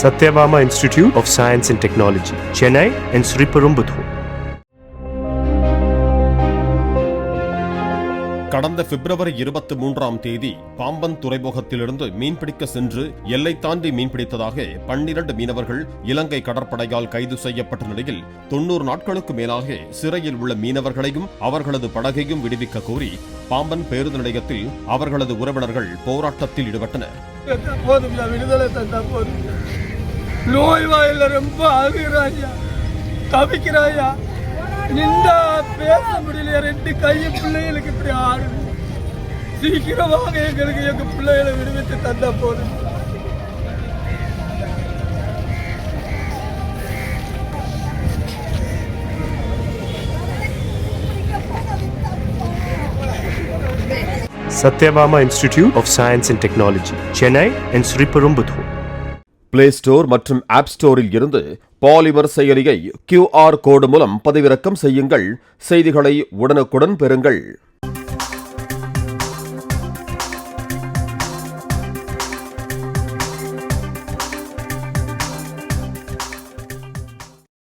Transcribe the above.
Satyabama Institute of Science and Technology, Chennai and Sriperumbudur. கடந்த பிப்ரவரி 23ஆம் தேதி பாம்பன் துறைமுகத்திலிருந்து மீன்பிடிக்க சென்று எல்லை தாண்டி மீன்பிடித்ததாக 12 மீனவர்கள் இலங்கை கடற்படையால் கைது செய்யப்பட்ட நிலையில் 90 நாட்களுக்கு மேலாக சிறையில் உள்ள மீனவர்களையும் அவர்களது படகையும் விடுவிக்க கோரி பாம்பன் பேருந்து நிலையத்தில் அவர்களது உறவினர்கள் போராட்டத்தில் ஈடுபட்டனர். நின்றா பேச முடியல, 2 கையும் பிள்ளைகளுக்கு இப்படி ஆடுது. சீக்கிரமாக எங்களுக்கு எங்க பிள்ளைகளை விடுவித்து தந்தா போதும். Satyabama Institute of Science and Technology, Chennai and Sriperumbudur. Play store மற்றும் ஆப் ஸ்டோரில் இருந்து பாலிமர் செயலியை QR கோடு மூலம் பதிவிறக்கம் செய்யுங்கள். செய்திகளை உடனுக்குடன் பெறுங்கள்.